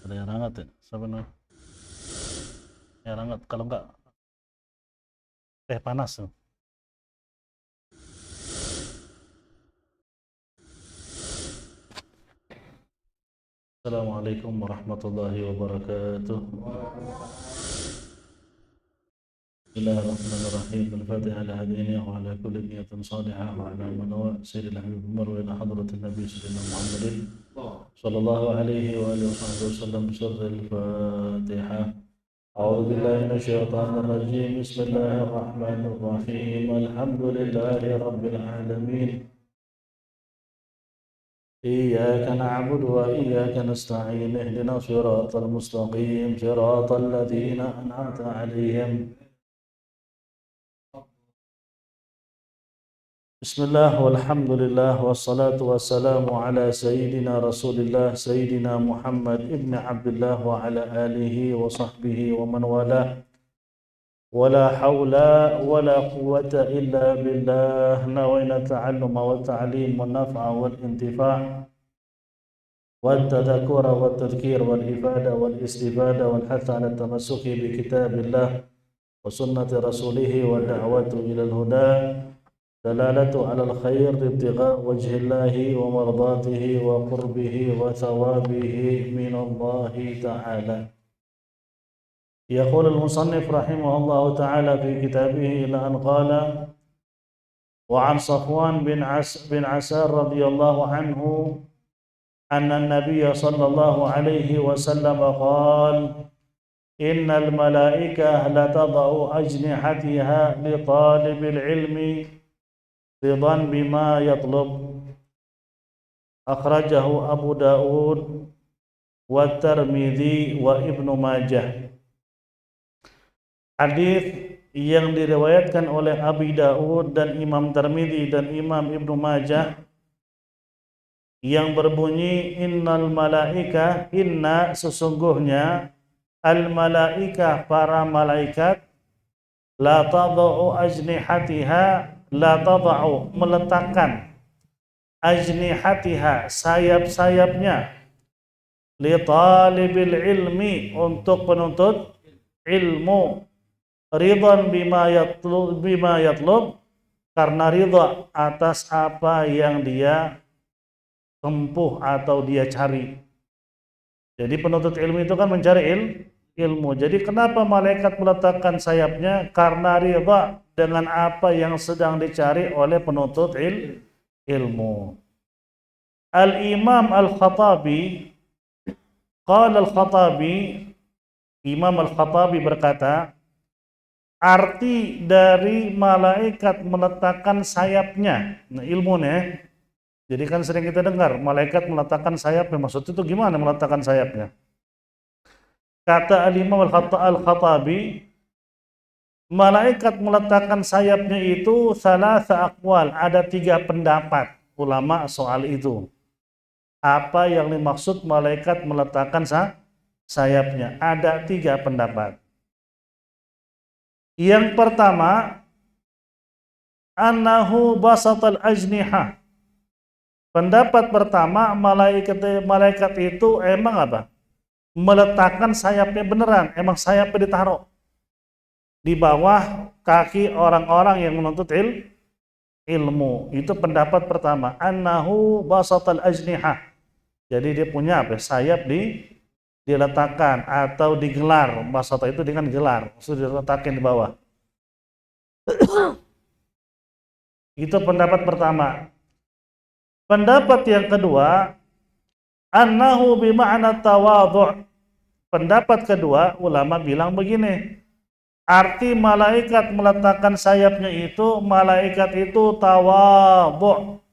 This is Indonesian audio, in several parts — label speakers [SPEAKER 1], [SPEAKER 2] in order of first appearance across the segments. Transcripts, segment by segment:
[SPEAKER 1] Ada yang hangat ya? Siapa nih? Yang hangat, kalau enggak teh panas tuh. Assalamualaikum warahmatullahi wabarakatuh. Bismillahirrahmanirrahim. Al-Fatihah ala hadina wa ala kulli niyatin salihah wa ala manawa sayyidil habib marwa ila hadratin nabi sayyidina Muhammadin sallallahu alaihi wa alihi wasallam bisirril Fatihah. A'udzu billahi minasyaitonir rajim. Bismillahirrahmanirrahim. Alhamdulillahi rabbil alamin. إياك نعبد وإياك نستعين اهدنا الصراط المستقيم صراط الذين أنعمت عليهم. بسم الله والحمد لله والصلاة والسلام على سيدنا رسول الله سيدنا محمد ابن عبد الله وعلى آله وصحبه ومن والاه ولا حول ولا قوة إلا بالله نوينا التعلم والتعليم والنفع والانتفاع والتذكر والتذكير والإفادة والاستفادة والحث على التمسك بكتاب الله وسنة رسوله والدعوة إلى الهدى دلالة على الخير ابتغاء وجه الله ومرضاته وقربه وثوابه من الله تعالى. يقول المصنف رحمه الله تعالى في كتابه إلى أن قال: وعن صفوان بن عسار رضي الله عنه أن النبي صلى الله عليه وسلم قال: إن الملائكة لتضع أجنحتها لطالب العلم رضا بما يطلب. أخرجه أبو داود والترمذي وابن ماجه. Hadis yang diriwayatkan oleh Abi Daud dan Imam Tirmidzi dan Imam Ibnu Majah yang berbunyi innal malaika, inna sesungguhnya al malaika para malaikat la tadau ajnihatiha, la tadau meletakkan ajnihatiha sayap-sayapnya li talibil ilmi untuk penuntut ilmu ridhan bima yatlub karena ridha atas apa yang dia tempuh atau dia cari. Jadi penuntut ilmu itu kan mencari ilmu. Jadi kenapa malaikat meletakkan sayapnya? Karena ridha dengan apa yang sedang dicari oleh penuntut ilmu. Al-Imam Al-Khattabi qala Al-Khattabi, Imam Al-Khattabi berkata, arti dari malaikat meletakkan sayapnya, nah ilmunya. Jadi kan sering kita dengar malaikat meletakkan sayapnya, maksud itu gimana meletakkan sayapnya? Kata Al-Imam Al-Khattabi, malaikat meletakkan sayapnya itu salasa aqwal, ada 3 pendapat ulama soal itu. Apa yang dimaksud malaikat meletakkan sayapnya? Ada 3 pendapat. Yang pertama, annahu basatal ajnihah. Pendapat pertama, malaikat itu emang apa? meletakkan sayapnya beneran, emang sayapnya ditaruh di bawah kaki orang-orang yang menuntut ilmu. Itu pendapat pertama, annahu basatal ajnihah. Jadi dia punya apa? Sayap diletakkan atau digelar. Basata itu dengan gelar, maksudnya diletakkan di bawah. Itu pendapat pertama. Pendapat yang kedua, annahu bima'na tawadhu'. Pendapat kedua, ulama bilang begini, arti malaikat meletakkan sayapnya itu, malaikat itu tawadhu'.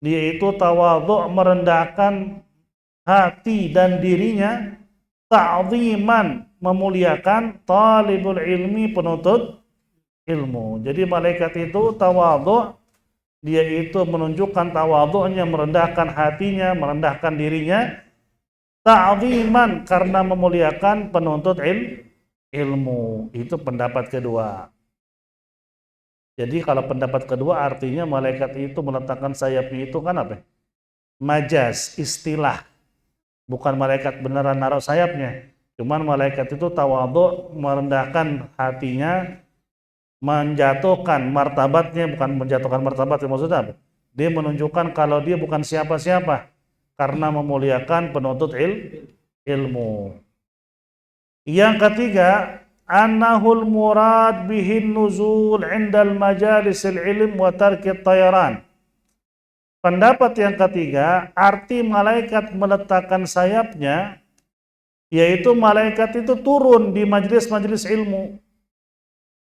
[SPEAKER 1] Dia itu tawadhu', merendahkan hati dan dirinya, ta'ziman, memuliakan talibul ilmi, penuntut ilmu. Jadi malaikat itu tawadhu', dia itu menunjukkan tawadhu'nya, merendahkan hatinya, merendahkan dirinya, ta'ziman, karena memuliakan penuntut ilmu. Itu pendapat kedua. Jadi kalau pendapat kedua artinya malaikat itu meletakkan sayapnya itu kan apa? Majaz, istilah. Bukan malaikat beneran naruh sayapnya. Cuman malaikat itu tawadhu', merendahkan hatinya, menjatuhkan martabatnya, bukan menjatuhkan martabatnya, maksudnya apa? Dia menunjukkan kalau dia bukan siapa-siapa karena memuliakan penuntut ilmu. Yang ketiga, annahul murad bihin nuzul indal majalisil ilm wa tarkit tayaran. Pendapat yang ketiga, arti malaikat meletakkan sayapnya, yaitu malaikat itu turun di majelis-majelis ilmu.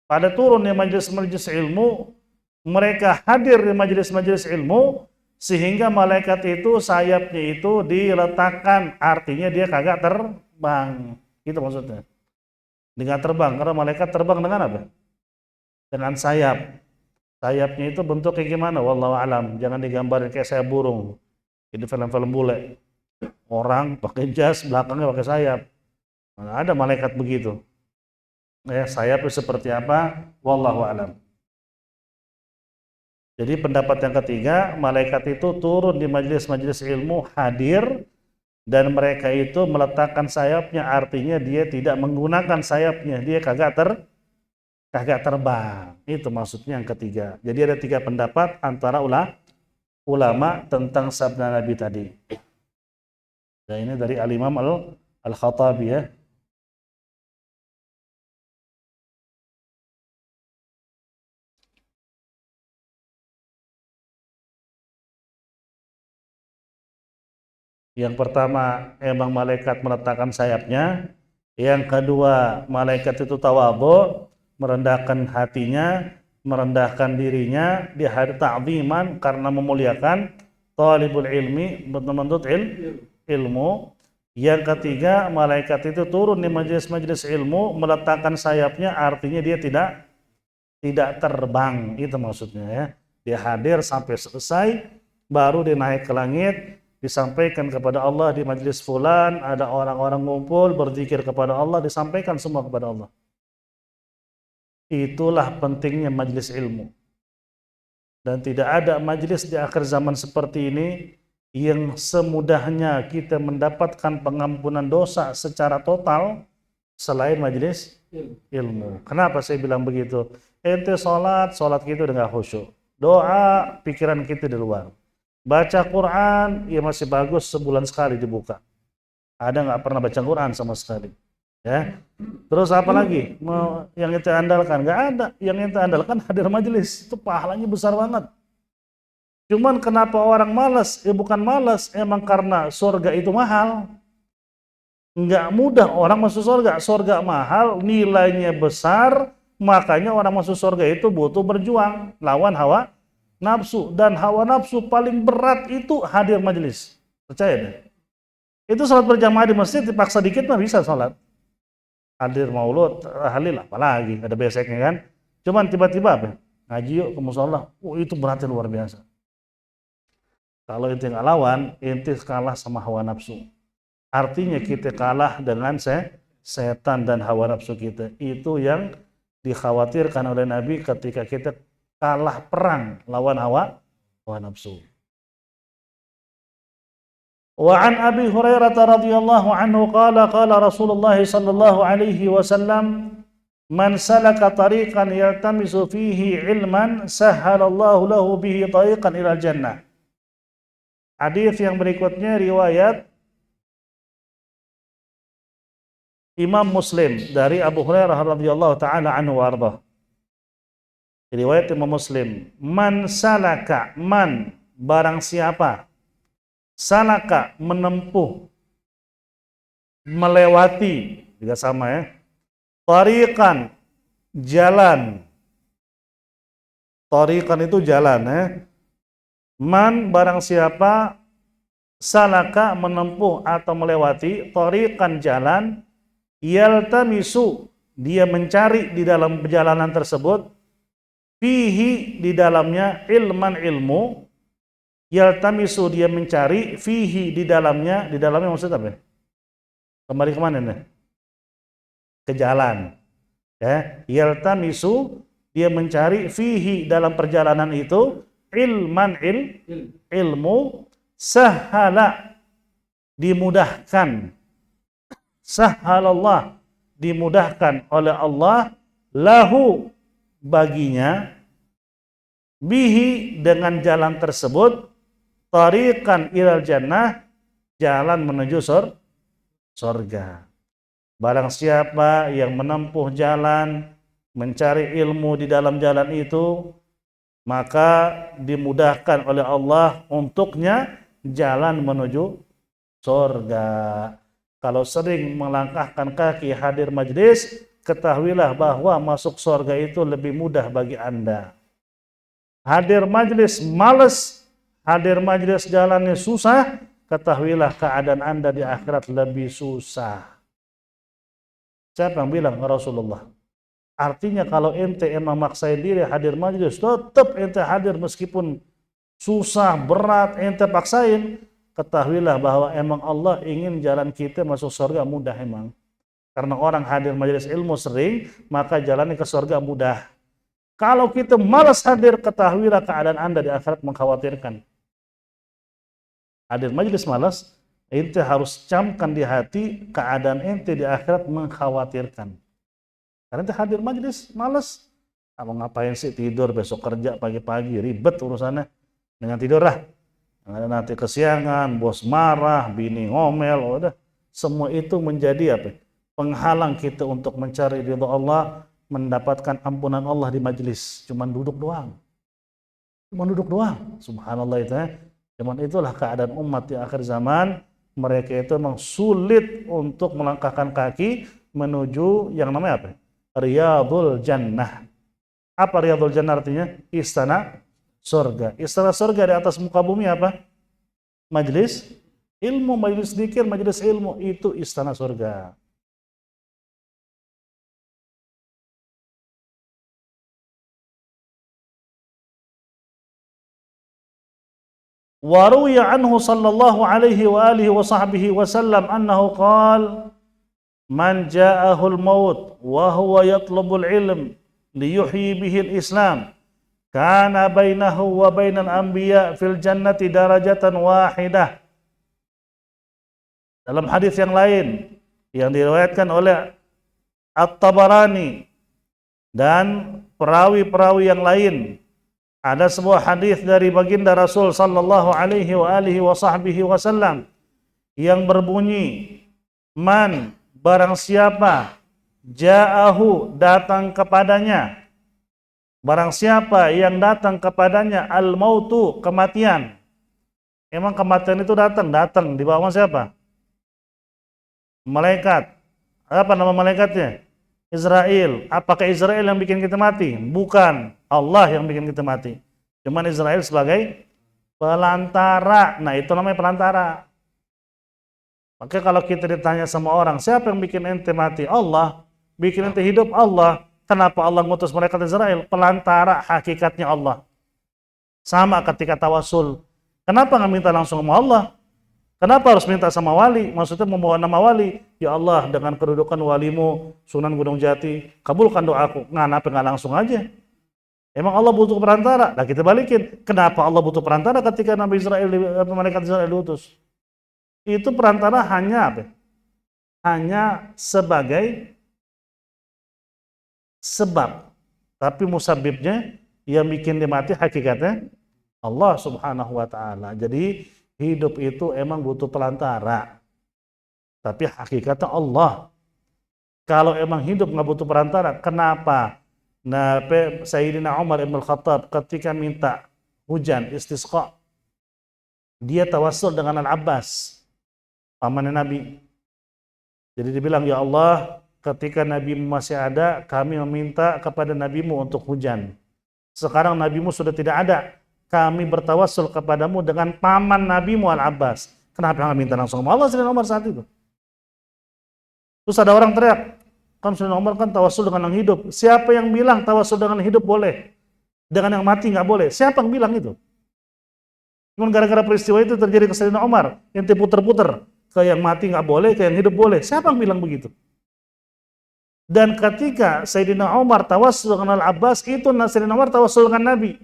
[SPEAKER 1] Pada turun di majelis-majelis ilmu, mereka hadir di majelis-majelis ilmu, sehingga malaikat itu sayapnya itu diletakkan, artinya dia kagak terbang. Itu maksudnya. Dengan terbang, karena malaikat terbang dengan apa? Dengan sayap. Sayapnya itu bentuknya gimana? Wallahu alam. Jangan digambarin kayak sayap burung. Itu film-film bule. Orang pakai jas, belakangnya pakai sayap. Mana ada malaikat begitu. Ya, sayapnya seperti apa? Wallahu alam. Jadi pendapat yang ketiga, malaikat itu turun di majelis-majelis ilmu, hadir, dan mereka itu meletakkan sayapnya, artinya dia tidak menggunakan sayapnya, dia kagak terbang. Itu maksudnya yang ketiga. Jadi ada tiga pendapat antara ulama tentang sabda Nabi tadi. Dan ini dari Al-Imam Al-Khattabi ya. Yang pertama, emang malaikat meletakkan sayapnya. Yang kedua, malaikat itu tawadhu', merendahkan hatinya, merendahkan dirinya, dia hadir ta'ziman karena memuliakan talibul ilmi, menuntut ilmu. Yang ketiga, malaikat itu turun di majelis-majelis ilmu, meletakkan sayapnya, artinya dia tidak terbang. Itu maksudnya ya. Dia hadir sampai selesai, baru dia naik ke langit, disampaikan kepada Allah di majelis fulan, ada orang-orang ngumpul berzikir kepada Allah, disampaikan semua kepada Allah. Itulah pentingnya majelis ilmu. Dan tidak ada majelis di akhir zaman seperti ini yang semudahnya kita mendapatkan pengampunan dosa secara total selain majelis ilmu. Kenapa saya bilang begitu? Ente sholat kita udah gak khusyuk. Doa, pikiran kita di luar. Baca Quran, ya masih bagus sebulan sekali dibuka. Ada nggak pernah baca Quran sama sekali. Ya. Terus apa lagi? Yang kita andalkan? Nggak ada. Yang kita andalkan hadir majelis. Itu pahalanya besar banget. Cuman kenapa orang malas? Ya bukan malas, emang karena surga itu mahal. Nggak mudah orang masuk surga. Surga mahal, nilainya besar, makanya orang masuk surga itu butuh berjuang lawan hawa nafsu, dan hawa nafsu paling berat itu hadir majelis. Percaya deh. Itu sholat berjamaah di masjid dipaksa dikit mah bisa sholat. Hadir maulud, tahlil apalagi ada beseknya kan. Cuman tiba-tiba apa? Ngaji yuk ke mushola. Itu beratnya luar biasa. Kalau inti nggak lawan, inti kalah sama hawa nafsu. Artinya kita kalah dengan setan dan hawa nafsu kita. Itu yang dikhawatirkan oleh Nabi ketika kita kalah perang lawan hawa nafsu. Wa an Abi Hurairah radhiyallahu anhu qala qala Rasulullah sallallahu alaihi wasallam man salaka tariqan yaltamisu fihi ilman sahhalallahu lahu bihi tariqan ilal jannah. Hadis yang berikutnya riwayat Imam Muslim dari Abu Hurairah radhiyallahu taala anhu warḍah. Riwayat Imam Muslim, man salaka, man barang siapa, salaka menempuh, melewati, juga sama ya, tariqan jalan, tariqan itu jalan ya, man barang siapa, salaka menempuh atau melewati, tariqan jalan, yaltamisu dia mencari di dalam perjalanan tersebut, fihi di dalamnya ilman ilmu, yaltamisu dia mencari, fihi di dalamnya maksud apa? Kembali kemana nih? Ke jalan. Ya, yaltamisu dia mencari, fihi dalam perjalanan itu, ilman ilmu, sahala dimudahkan, sahhalallah dimudahkan oleh Allah, lahu baginya, bihi dengan jalan tersebut, tariqan ilal jannah jalan menuju surga. Barang siapa yang menempuh jalan, mencari ilmu di dalam jalan itu, maka dimudahkan oleh Allah untuknya jalan menuju surga. Kalau sering melangkahkan kaki hadir majlis, ketahuilah bahwa masuk surga itu lebih mudah bagi Anda. Hadir majlis malas, hadir majlis jalannya susah, ketahuilah keadaan Anda di akhirat lebih susah. Siapa yang bilang? Rasulullah. Artinya kalau ente emang maksain diri hadir majlis, tetap ente hadir meskipun susah, berat, ente paksain, ketahuilah bahwa emang Allah ingin jalan kita masuk surga mudah emang. Karena orang hadir majelis ilmu sering, maka jalannya ke surga mudah. Kalau kita malas hadir, ketahuilah keadaan Anda di akhirat mengkhawatirkan. Hadir majelis malas, ente harus camkan di hati keadaan ente di akhirat mengkhawatirkan. Karena ente hadir majelis malas, apa ngapain sih tidur, besok kerja pagi-pagi, ribet urusannya dengan tidur lah. Nanti kesiangan, bos marah, bini ngomel, udah. Semua itu menjadi apa? Penghalang kita untuk mencari ridha Allah, mendapatkan ampunan Allah di majelis. Cuman duduk doang. Subhanallah itu ya. Cuman itulah keadaan umat di akhir zaman. Mereka itu memang sulit untuk melangkahkan kaki menuju yang namanya apa? Riyadul Jannah. Apa Riyadul Jannah artinya? Istana surga. Istana surga di atas muka bumi apa? Majelis ilmu, majelis dzikir, majelis ilmu, itu istana surga. Wa ruwiya anhu sallallahu alaihi wa alihi wa sahbihi wa sallam annahu qala man ja'ahul maut wa huwa yatlubul ilm liyuhyi bihi al-islam kana bainahu wa bainal anbiya fil jannati darajatan wahidah. Dalam hadis yang lain yang diriwayatkan oleh At-Tabarani dan perawi-perawi yang lain, ada sebuah hadis dari baginda Rasul sallallahu alaihi wa alihi wa sahbihi wasallam yang berbunyi, man barang siapa ja'ahu datang kepadanya, barang siapa yang datang kepadanya al-mautu kematian. Emang kematian itu datang di bawah siapa? Malaikat. Apa nama malaikatnya? Israel. Apakah Israel yang bikin kita mati? Bukan. Allah yang bikin kita mati. Cuman Israel sebagai pelantara. Nah, itu namanya pelantara. Maka kalau kita ditanya sama orang, siapa yang bikin ente mati? Allah. Bikin ente hidup? Allah. Kenapa Allah ngutus malaikat Israel? Pelantara, hakikatnya Allah. Sama ketika tawasul. Kenapa nggak minta langsung sama Allah? Kenapa harus minta sama wali? Maksudnya membawa nama wali. Ya Allah, dengan kedudukan walimu, Sunan Gunung Jati, kabulkan doaku. Kenapa nggak langsung aja? Emang Allah butuh perantara? Nah kita balikin. Kenapa Allah butuh perantara ketika Nabi Israel, malaikat Israel diutus? Itu perantara hanya apa? Hanya sebagai sebab. Tapi musabibnya yang bikin dia mati hakikatnya Allah Subhanahu wa taala. Jadi hidup itu emang butuh perantara. Tapi hakikatnya Allah. Kalau emang hidup nggak butuh perantara, kenapa? Nah, Sayyidina Umar Ibn Khattab ketika minta hujan istisqa, dia tawassul dengan Al-Abbas, pamannya Nabi. Jadi dibilang, ya Allah, ketika Nabi masih ada, kami meminta kepada Nabimu untuk hujan. Sekarang Nabimu sudah tidak ada, kami bertawassul kepadamu dengan paman Nabimu Al-Abbas. Kenapa nggak minta langsung sama Allah Sayyidina Umar saat itu? Terus ada orang teriak, kan Sayyidina Umar kan tawassul dengan yang hidup. Siapa yang bilang tawassul dengan hidup boleh? Dengan yang mati nggak boleh? Siapa yang bilang itu? Cuma gara-gara peristiwa itu terjadi ke Sayyidina Umar, yang diputer-puter. Ke yang mati nggak boleh, ke yang hidup boleh. Siapa yang bilang begitu? Dan ketika Sayyidina Umar tawassul dengan Al-Abbas, itu Sayyidina Umar tawassul dengan Nabi.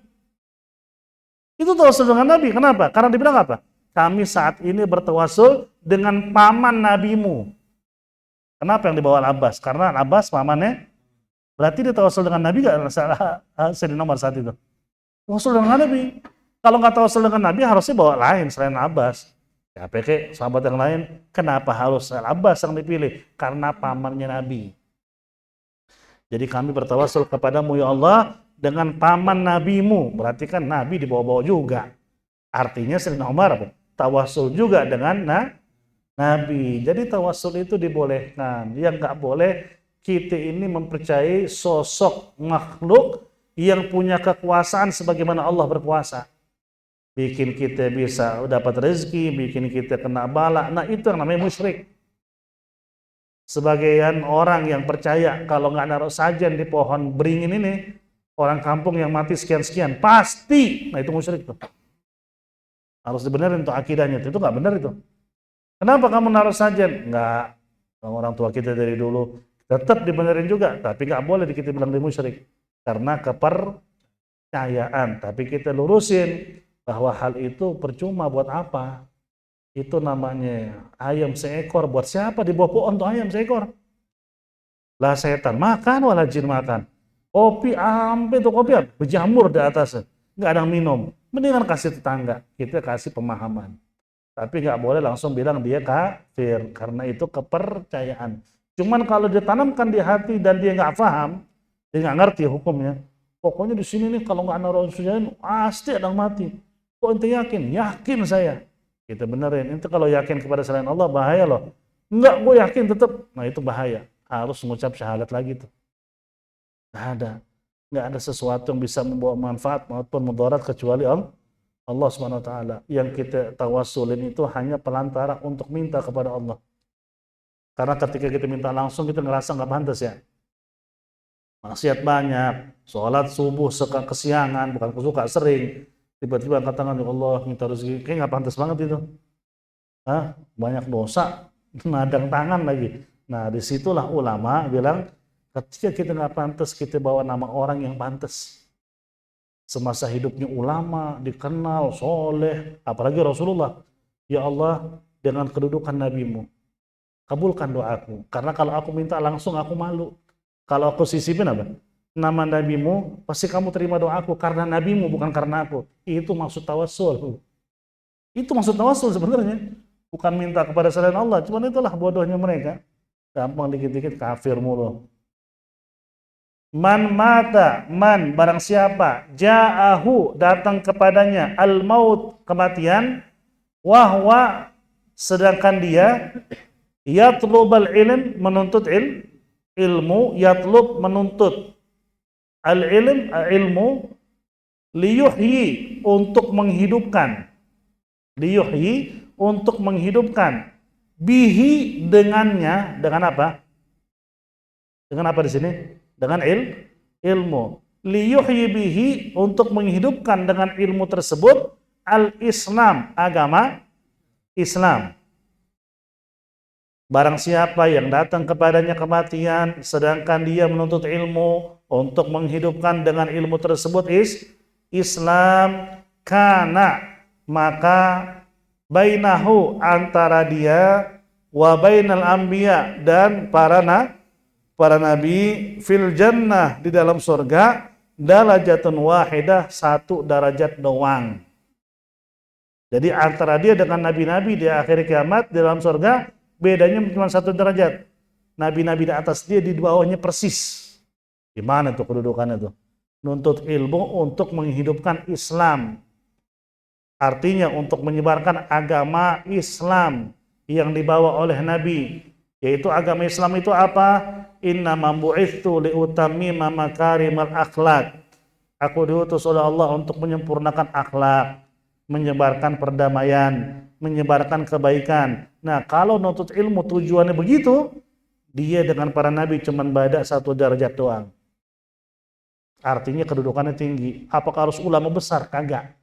[SPEAKER 1] Itu tawassul dengan Nabi. Kenapa? Karena dibilang apa? Kami saat ini bertawassul dengan paman Nabimu. Kenapa yang dibawa Al-Abbas? Karena Al-Abbas pamannya, berarti dia tawassul dengan Nabi nggak Sayyidina Umar saat itu? Tawassul dengan Nabi. Kalau nggak tawassul dengan Nabi, harusnya bawa lain selain Al-Abbas. Ya, PK, sahabat yang lain, kenapa harus Al-Abbas yang dipilih? Karena pamannya Nabi. Jadi kami bertawassul kepadamu ya Allah dengan paman Nabimu. Berarti kan Nabi dibawa-bawa juga. Artinya Sayyidina Umar apa? Tawassul juga dengan Nabi. Jadi tawassul itu dibolehkan. Yang nggak boleh, kita ini mempercayai sosok makhluk yang punya kekuasaan sebagaimana Allah berkuasa. Bikin kita bisa dapat rezeki, bikin kita kena bala. Nah itu yang namanya musyrik. Sebagian orang yang percaya kalau nggak naruh sajen di pohon beringin ini, orang kampung yang mati sekian-sekian, pasti. Nah itu musyrik tuh. Harus dibenerin tuh akidahnya. Itu nggak benar itu. Kenapa kamu naruh sajen? Enggak. Orang tua kita dari dulu tetap dibenerin juga, tapi nggak boleh kita bilang dia musyrik karena kepercayaan. Tapi kita lurusin bahwa hal itu percuma buat apa? Itu namanya ayam seekor. Buat siapa di bawah pohon tuh ayam seekor? Lah setan makan, wala jin makan. Kopi ampe tuh kopi berjamur di atasnya. Nggak ada yang minum. Mendingan kasih tetangga. Kita kasih pemahaman. Tapi nggak boleh langsung bilang dia kafir, karena itu kepercayaan. Cuman kalau ditanamkan di hati dan dia nggak paham, dia nggak ngerti hukumnya. Pokoknya di sini nih kalau nggak naruh sujain pasti ada yang mati. Kok ente yakin? Yakin saya. Kita benerin. Itu kalau yakin kepada selain Allah bahaya loh. Enggak, gue yakin tetap. Nah itu bahaya. Harus mengucap syahadat lagi tuh. Nggak ada sesuatu yang bisa membawa manfaat maupun mudarat kecuali Allah Subhanahu wa taala. Yang kita tawassulin itu hanya pelantara untuk minta kepada Allah. Karena ketika kita minta langsung kita ngerasa nggak pantas ya. Maksiat banyak, sholat subuh kesiangan, bukan suka sering. Tiba-tiba angkat tangan, ya Allah minta rezeki, kayak nggak pantas banget itu. Banyak dosa, nadang tangan lagi. Nah disitulah ulama bilang, ketika kita nggak pantas, kita bawa nama orang yang pantas. Semasa hidupnya ulama, dikenal, soleh, apalagi Rasulullah. Ya Allah, dengan kedudukan Nabimu, kabulkan doaku. Karena kalau aku minta langsung, aku malu. Kalau aku sisipin apa? Nama Nabimu, pasti kamu terima doaku. Karena Nabimu, bukan karena aku. Itu maksud tawassul. Itu maksud tawassul sebenarnya. Bukan minta kepada selain Allah. Cuman itulah bodohnya mereka. Gampang dikit-dikit kafir mulu. Man mata, man barang siapa, ja'ahu datang kepadanya, al-maut kematian, wahwa sedangkan dia, yatlubal ilm menuntut ilmu, yatlub menuntut, al-ilm ilmu, liyuhyi untuk menghidupkan, liyuhyi untuk menghidupkan, bihi dengannya, dengan apa? Dengan apa di sini? Dengan ilmu. Liyuhyi bihi untuk menghidupkan dengan ilmu tersebut al-Islam, agama Islam. Barang siapa yang datang kepadanya kematian sedangkan dia menuntut ilmu untuk menghidupkan dengan ilmu tersebut Islam, kana maka bainahu antara dia wa bainal anbiya dan para nabi fil jannah di dalam surga darajatun wahidah, satu derajat doang. Jadi antara dia dengan nabi-nabi di akhir kiamat di dalam surga bedanya cuma satu derajat. Nabi-nabi di atas dia, di bawahnya persis. Gimana tuh kedudukannya tuh? Nuntut ilmu untuk menghidupkan Islam. Artinya untuk menyebarkan agama Islam yang dibawa oleh Nabi. Yaitu agama Islam itu apa? Innama bu'itsu liutammima makarimal akhlak. Aku diutus oleh Allah untuk menyempurnakan akhlak, menyebarkan perdamaian, menyebarkan kebaikan. Nah, kalau nuntut ilmu tujuannya begitu, dia dengan para nabi cuma beda satu derajat doang. Artinya kedudukannya tinggi. Apakah harus ulama besar? Kagak.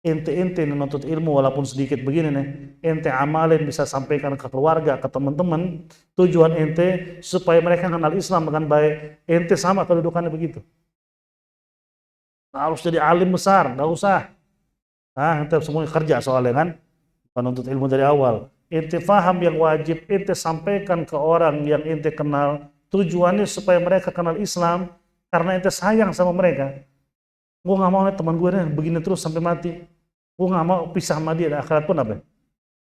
[SPEAKER 1] Ente menuntut ilmu walaupun sedikit begini nih, ente amalin bisa sampaikan ke keluarga, ke teman-teman. Tujuan ente supaya mereka kenal Islam dengan baik. Ente sama kedudukannya begitu. Harus jadi alim besar, nggak usah. Ente semuanya kerja soalnya kan, menuntut ilmu dari awal. Ente faham yang wajib ente sampaikan ke orang yang ente kenal. Tujuannya supaya mereka kenal Islam. Karena ente sayang sama mereka. Gue gak mau nih teman gue nih begini terus sampai mati. Gue gak mau pisah sama dia. Akhirat pun apa?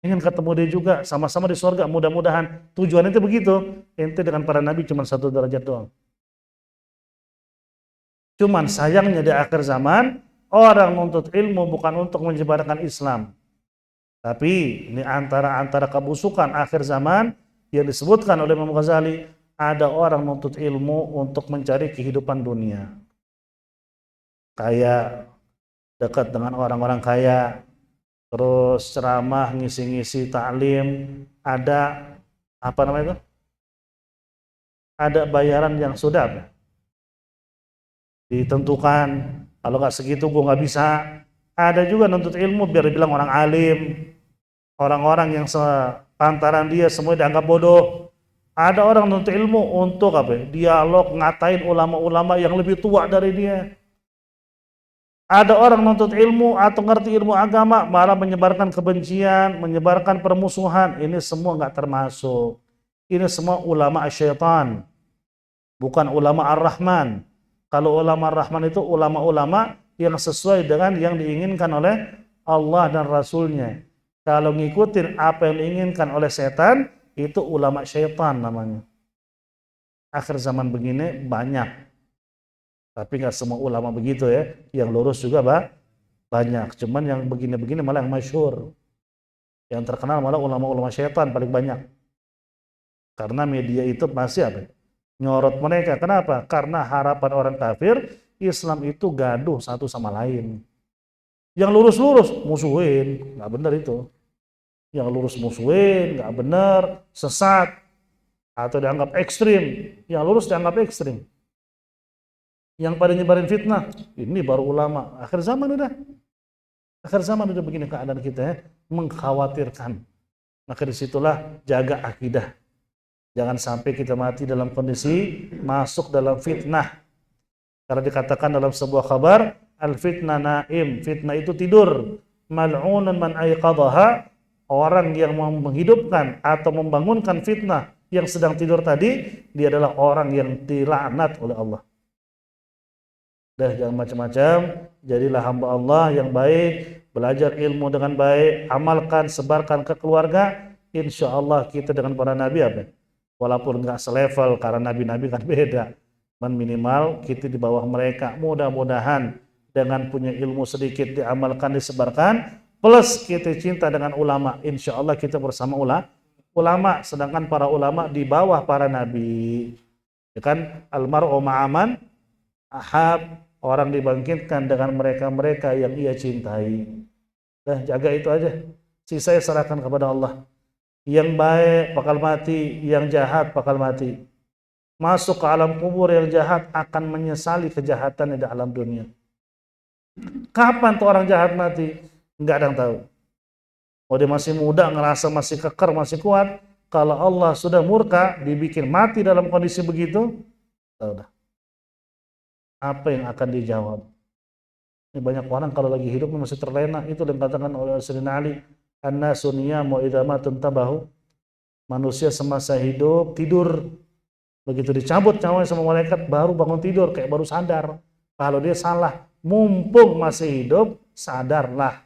[SPEAKER 1] Ingin ketemu dia juga, sama-sama di surga. Mudah-mudahan tujuan ente begitu. Ente dengan para nabi cuma satu derajat doang. Cuman sayangnya di akhir zaman, orang menuntut ilmu bukan untuk menyebarkan Islam. Tapi ini antara kebusukan akhir zaman yang disebutkan oleh Imam Ghazali, ada orang menuntut ilmu untuk mencari kehidupan dunia. Kayak dekat dengan orang-orang kaya, terus ceramah, ngisi-ngisi taklim, ada apa namanya itu? Ada bayaran yang sudah ditentukan. Kalau nggak segitu gue nggak bisa. Ada juga nuntut ilmu biar dibilang orang alim, orang-orang yang sepantaran dia semua dianggap bodoh. Ada orang nuntut ilmu untuk apa? Dialog, ngatain ulama-ulama yang lebih tua dari dia. Ada orang nuntut ilmu atau ngerti ilmu agama malah menyebarkan kebencian, menyebarkan permusuhan. Ini semua nggak termasuk. Ini semua ulama syaitan, bukan ulama ar-Rahman. Kalau ulama ar-Rahman itu ulama-ulama yang sesuai dengan yang diinginkan oleh Allah dan Rasulnya. Kalau ngikutin apa yang diinginkan oleh setan, itu ulama syaitan namanya. Akhir zaman begini banyak, tapi nggak semua ulama begitu ya. Yang lurus juga banyak. Cuman yang begini-begini malah yang masyhur, yang terkenal malah ulama-ulama syaitan paling banyak. Karena media itu masih apa? Nyorot mereka. Kenapa? Karena harapan orang kafir Islam itu gaduh satu sama lain. Yang lurus-lurus musuhin, nggak benar itu. Yang lurus musuhin, nggak benar, sesat, atau dianggap ekstrim. Yang lurus dianggap ekstrim. Yang pada nyebarin fitnah, ini baru ulama. Akhir zaman udah begini keadaan kita ya, mengkhawatirkan. Maka disitulah jaga akidah. Jangan sampai kita mati dalam kondisi masuk dalam fitnah. Karena dikatakan dalam sebuah kabar, al-fitnah naim, fitnah itu tidur. Mal'unun man ayqadhaha, orang yang menghidupkan atau membangunkan fitnah yang sedang tidur tadi, dia adalah orang yang dilaknat oleh Allah. Jangan macam-macam, jadilah hamba Allah yang baik, belajar ilmu dengan baik, amalkan, sebarkan ke keluarga. Insya Allah kita dengan para nabi apa? Walaupun nggak selevel karena nabi-nabi kan beda, minimal kita di bawah mereka. Mudah-mudahan dengan punya ilmu sedikit diamalkan, disebarkan, plus kita cinta dengan ulama, insya Allah kita bersama ulama, sedangkan para ulama di bawah para nabi. Ya kan, almar'u ma'aman ahab, orang dibangkitkan dengan mereka-mereka yang ia cintai. Jaga itu aja. Sisanya serahkan kepada Allah. Yang baik bakal mati, yang jahat bakal mati. Masuk ke alam kubur yang jahat akan menyesali kejahatan di alam dunia. Kapan tuh orang jahat mati? Enggak ada yang tahu. Oh, dia masih muda, ngerasa masih keker, masih kuat. Kalau Allah sudah murka, dibikin mati dalam kondisi begitu, sudah. Apa yang akan dijawab? Ini banyak orang kalau lagi hidup masih terlena. Itu yang dikatakan oleh Sayyidina Ali, An-nasu niyamu idza matu tabahu. Manusia semasa hidup tidur, begitu dicabut nyawanya sama malaikat baru bangun tidur, kayak baru sadar kalau dia salah. Mumpung masih hidup, sadarlah.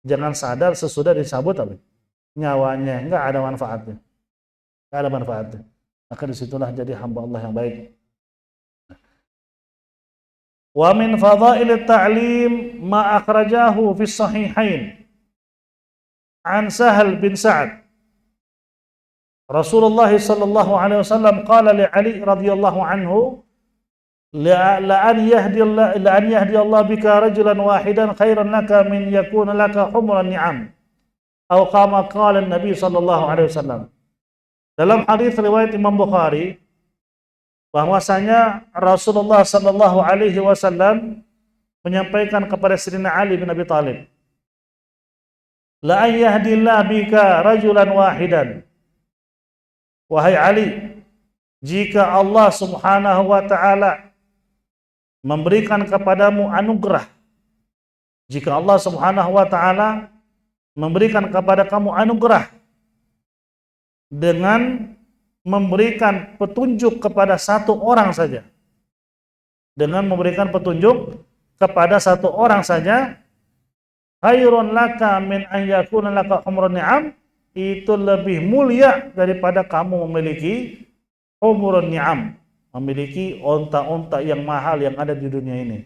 [SPEAKER 1] Jangan sadar sesudah dicabut tapi nyawanya, enggak ada manfaatnya. Enggak ada manfaatnya. Maka disitulah jadi hamba Allah yang baik. Wa min fadhailit ta'lim ma akhrajahu fi sahihain an Sahal bin Sa'ad Rasulullah sallallahu alaihi wasallam qala li Ali radhiyallahu anhu la an yahdi Allah bika rajulan wahidan khairan laka min yakuna laka humran ni'am atau kama qala Nabi sallallahu alaihi wasallam. Dalam hadis riwayat Imam Bukhari bahwasanya Rasulullah sallallahu alaihi wasallam menyampaikan kepada Sayyidina Ali bin Abi Thalib, la an yahdillah bika rajulan wahidan. Wahai Ali, jika Allah Subhanahu wa taala memberikan kepadamu anugerah, jika Allah Subhanahu wa taala memberikan kepada kamu anugerah dengan memberikan petunjuk kepada satu orang saja, dengan memberikan petunjuk kepada satu orang saja, khairun laka min an yakuna laka humrun ni'am, itu lebih mulia daripada kamu memiliki humrun ni'am, memiliki onta-onta yang mahal yang ada di dunia ini.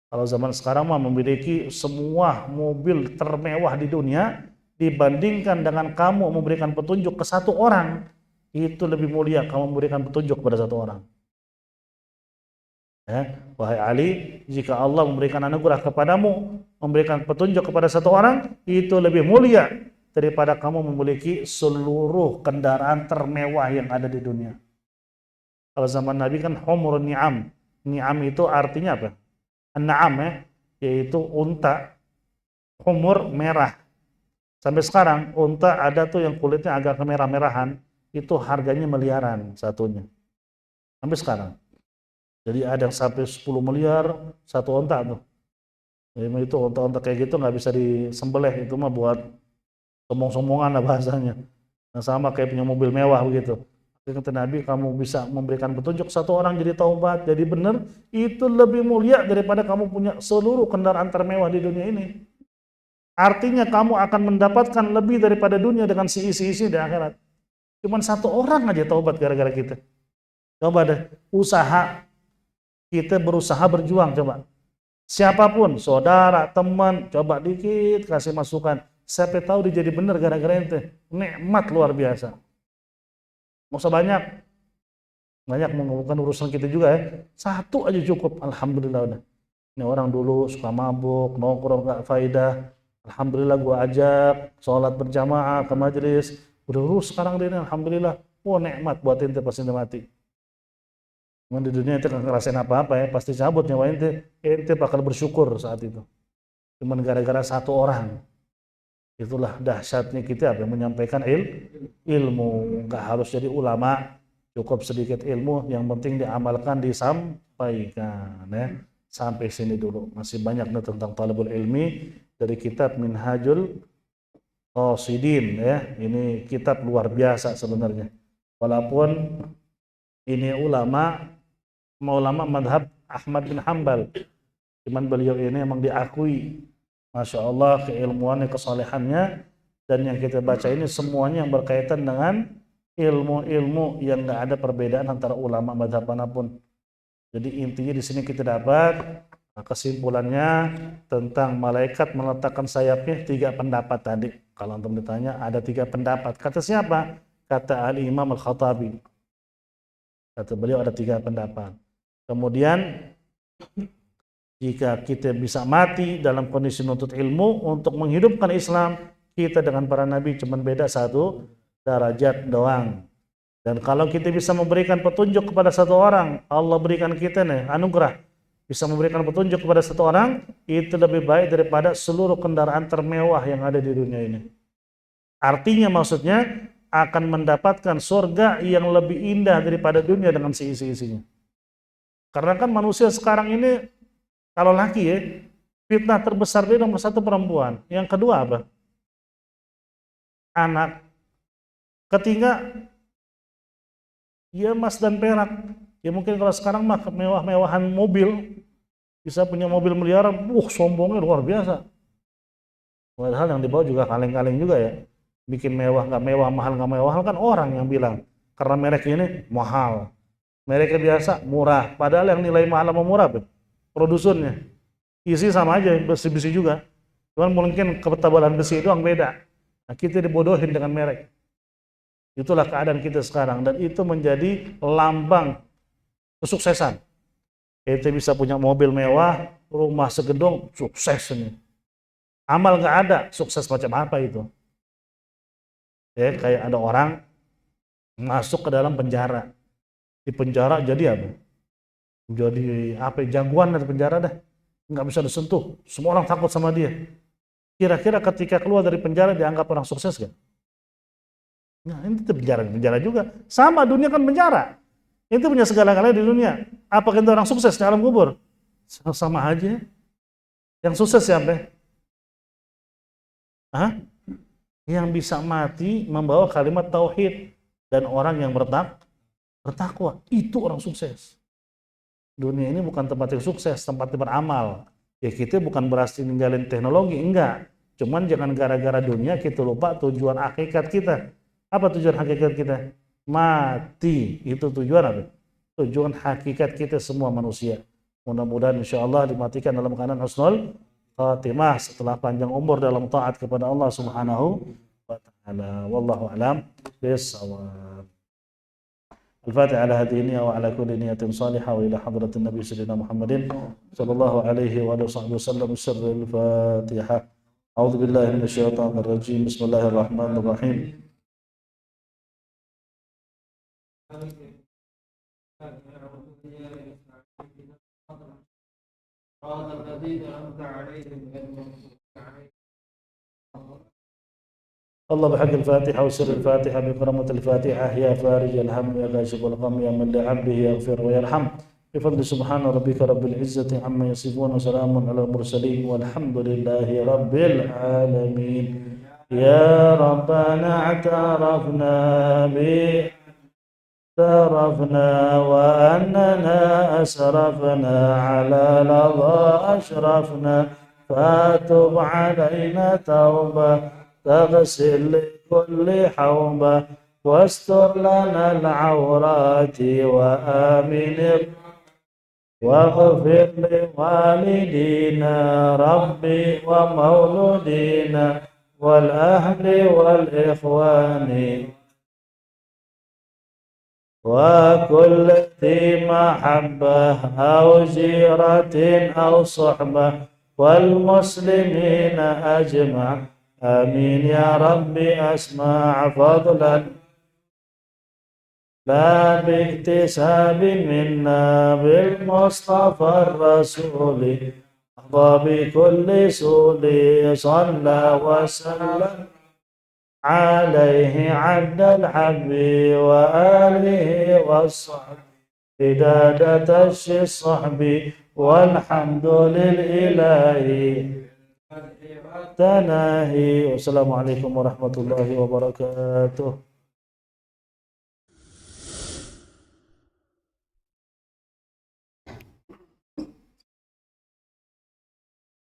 [SPEAKER 1] Kalau zaman sekarang mah memiliki semua mobil termewah di dunia, dibandingkan dengan kamu memberikan petunjuk ke satu orang, itu lebih mulia kamu memberikan petunjuk kepada satu orang. Wahai Ali, jika Allah memberikan anugerah kepadamu, memberikan petunjuk kepada satu orang, itu lebih mulia daripada kamu memiliki seluruh kendaraan termewah yang ada di dunia. Kalau zaman Nabi kan humrun ni'am. Ni'am itu artinya apa? An-na'am yaitu unta. Humur merah. Sampai sekarang unta ada tuh yang kulitnya agak kemerah-merahan, itu harganya miliaran satunya. Sampai sekarang. Jadi ada yang sampai 10 miliar satu unta tuh. Jadi itu unta-unta kayak gitu nggak bisa disembelih, itu mah buat sombong-sombongan lah bahasanya. Nah, sama kayak punya mobil mewah begitu. Kata Nabi, kamu bisa memberikan petunjuk satu orang jadi taubat, jadi benar, itu lebih mulia daripada kamu punya seluruh kendaraan termewah di dunia ini. Artinya kamu akan mendapatkan lebih daripada dunia dengan isi-isi di akhirat. Cuman satu orang aja taubat gara-gara kita. Coba deh, usaha. Kita berusaha berjuang, coba. Siapapun, saudara, teman, coba dikit kasih masukan. Siapa tahu dia jadi benar gara-gara ente. Nikmat luar biasa. Nggak usah banyak. Banyak bukan urusan kita juga ya. Satu aja cukup. Alhamdulillah udah. Ini orang dulu suka mabuk, nongkrong gak faedah. Alhamdulillah gua ajak sholat berjamaah ke majelis. Udah lurus sekarang dia ini, alhamdulillah. Wah, nikmat buat ente pas ente mati. Cuman di dunia ente gak ngerasain apa-apa ya. Pasti cabut nyawa ente. Ente bakal bersyukur saat itu. Cuman gara-gara satu orang. Itulah dahsyatnya kita apa menyampaikan ilmu. Nggak harus jadi ulama, cukup sedikit ilmu, yang penting diamalkan, disampaikan ya. Sampai sini dulu, masih banyak nih tentang talabul ilmi dari kitab Minhajul Qasidin ya. Ini kitab luar biasa sebenarnya, walaupun ini ulama madhab Ahmad bin Hanbal, cuman beliau ini emang diakui Masya Allah keilmuannya, kesalehannya, dan yang kita baca ini semuanya yang berkaitan dengan ilmu-ilmu yang nggak ada perbedaan antara ulama mazhab manapun. Jadi intinya di sini kita dapat kesimpulannya tentang malaikat meletakkan sayapnya, 3 pendapat tadi. Kalau antum ditanya ada 3 pendapat. Kata siapa? Kata Al-Imam Al-Khattabi. Kata beliau ada 3 pendapat. Kemudian jika kita bisa mati dalam kondisi menuntut ilmu untuk menghidupkan Islam, kita dengan para nabi cuma beda 1 derajat doang. Dan kalau kita bisa memberikan petunjuk kepada satu orang, Allah berikan kita nih anugerah, bisa memberikan petunjuk kepada satu orang, itu lebih baik daripada seluruh kendaraan termewah yang ada di dunia ini. Artinya maksudnya akan mendapatkan surga yang lebih indah daripada dunia dengan seisi-isinya. Karena kan manusia sekarang ini, kalau laki ya, fitnah terbesar dia nomor 1 perempuan. Yang kedua apa? anak ketiga ya emas dan perak. Ya mungkin kalau sekarang mah mewah-mewahan mobil, bisa punya mobil miliaran, sombongnya luar biasa. Padahal yang dibawa juga kaleng-kaleng juga ya. Bikin mewah nggak mewah, mahal nggak mewah kan orang yang bilang. Karena merek ini mahal. Mereknya biasa murah. Padahal yang nilai mahal sama murah produsennya. Isi sama aja, besi-besi juga. Cuman mungkin ketebalan besi doang beda. Nah, kita dibodohin dengan merek. Itulah keadaan kita sekarang. Dan itu menjadi lambang kesuksesan. Kita bisa punya mobil mewah, rumah segedong, sukses ini. Amal nggak ada, sukses macam apa itu? Ya, kayak ada orang masuk ke dalam penjara. Di penjara jadi apa? Jadi apa? Jagoan dari penjara dah. Nggak bisa disentuh. Semua orang takut sama dia. Kira-kira ketika keluar dari penjara dianggap orang sukses kan? Nah, ini penjara juga. Sama, dunia kan penjara. Itu punya segala-galanya di dunia. Apakah itu orang sukses di alam kubur? Sama aja. Yang sukses siapa? Hah? Yang bisa mati membawa kalimat tauhid dan orang yang bertakwa. Itu orang sukses. Dunia ini bukan tempat yang sukses, tempat beramal. Ya kita bukan berarti ninggalin teknologi, enggak. Cuman jangan gara-gara dunia kita lupa tujuan hakikat kita. Apa tujuan hakikat kita? Mati. Itu tujuan apa? Tujuan hakikat kita semua manusia. Mudah-mudahan insya Allah dimatikan dalam keadaan husnul khatimah setelah panjang umur dalam taat kepada Allah Subhanahu wa ta'ala. Wallahu a'lam bissawab. الفاتحة على هذه النية وعلى كل نية صالحة وإلى حضرة النبي سيدنا محمد صلى الله عليه وآله وصحبه وسلم. سر الفاتحة. أعوذ بالله من الشيطان الرجيم. بسم الله الرحمن الرحيم. الله بحق الفاتحة وسر الفاتحة بكرامة الفاتحة يا فارج الهم يا كاشف الغم يا من لعبده يغفر ويرحم بفضل سبحان ربك رب العزة عما يصفون وسلام على المرسلين والحمد لله رب العالمين. يا ربنا اعترفنا وأننا أسرفنا على لظى أشرفنا فاتب علينا توبة تغسل لكل حوبة واستر لنا العورات وآمن واغفر لوالدينا ربي ومولودينا والأهل والإخوان وكل ذي محبة أو جيرة أو صحبة والمسلمين أجمع آمين يا ربي. أسمع فضلا لا باكتساب منا بالمصطفى الرسول أرضى بكل سول صلى وسلم عليه عد الحب وآله والصحب بدادة الصحب والحمد للإله تناهي. والسلام عليكم ورحمة الله وبركاته.